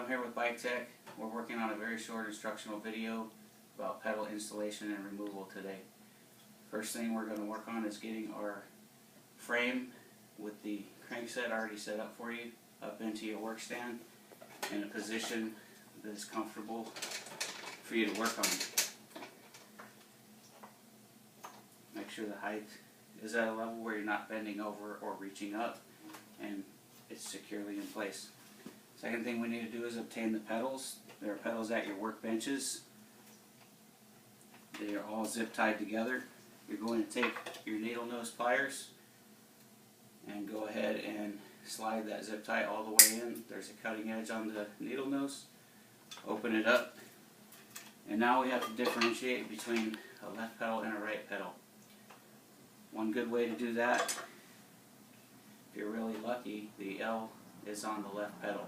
I'm here with Bike Tech. We're working on a very short instructional video about pedal installation and removal today. First thing we're going to work on is getting our frame with the crankset already set up for you up into your work stand in a position that is comfortable for you to work on. Make sure the height is at a level where you're not bending over or reaching up, and it's securely in place. Second thing we need to do is obtain the pedals. There are pedals at your workbenches. They are all zip tied together. You're going to take your needle nose pliers and go ahead and slide that zip tie all the way in. There's a cutting edge on the needle nose. Open it up, and now we have to differentiate between a left pedal and a right pedal. One good way to do that, if you're really lucky, the L is on the left pedal.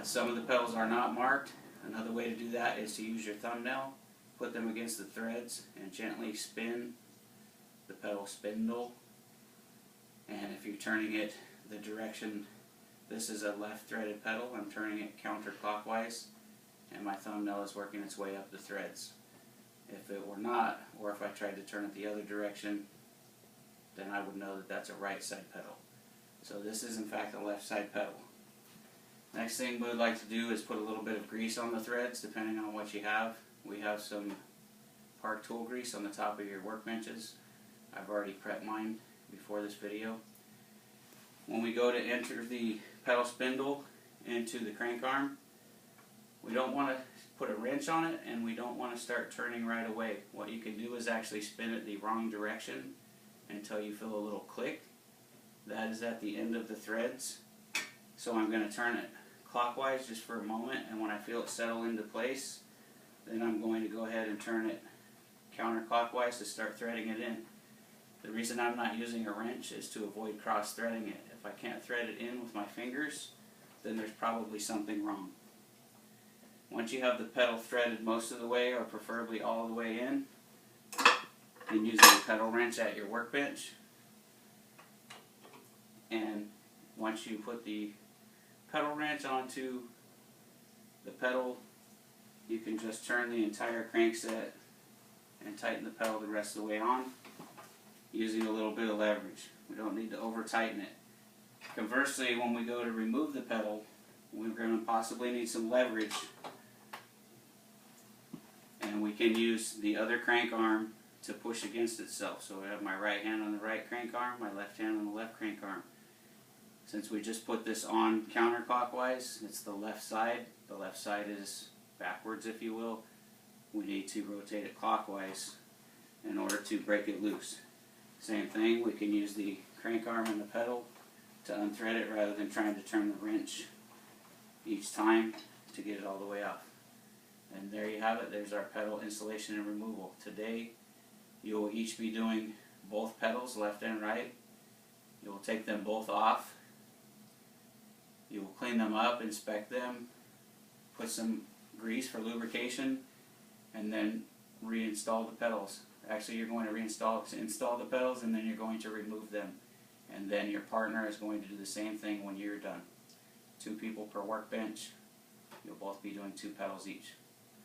Some of the pedals are not marked. Another way to do that is to use your thumbnail, put them against the threads, and gently spin the pedal spindle. And if you're turning it the direction, this is a left threaded pedal, I'm turning it counterclockwise, and my thumbnail is working its way up the threads. If it were not, or if I tried to turn it the other direction, then I would know that that's a right side pedal. So this is in fact a left side pedal. Next thing we would like to do is put a little bit of grease on the threads, depending on what you have. We have some Park Tool grease on the top of your workbenches. I've already prepped mine before this video. When we go to enter the pedal spindle into the crank arm, we don't want to put a wrench on it, and we don't want to start turning right away. What you can do is actually spin it the wrong direction until you feel a little click. That is at the end of the threads. So I'm going to turn it clockwise just for a moment, and when I feel it settle into place, then I'm going to go ahead and turn it counterclockwise to start threading it in. The reason I'm not using a wrench is to avoid cross-threading it. If I can't thread it in with my fingers, then there's probably something wrong. Once you have the pedal threaded most of the way, or preferably all the way in, you can use a pedal wrench at your workbench. And once you put the pedal wrench onto the pedal, you can just turn the entire crankset and tighten the pedal the rest of the way on using a little bit of leverage. We don't need to over tighten it. Conversely, when we go to remove the pedal, we're going to possibly need some leverage, and we can use the other crank arm to push against itself. So I have my right hand on the right crank arm, my left hand on the left crank arm. Since we just put this on counterclockwise, it's the left side. The left side is backwards, if you will. We need to rotate it clockwise in order to break it loose. Same thing, we can use the crank arm and the pedal to unthread it rather than trying to turn the wrench each time to get it all the way off. And there you have it. There's our pedal installation and removal. Today you will each be doing both pedals, left and right. You will take them both off. You will clean them up, inspect them, put some grease for lubrication, and then reinstall the pedals. Actually, you're going to install the pedals, and then you're going to remove them. And then your partner is going to do the same thing when you're done. 2 people per workbench. You'll both be doing 2 pedals each.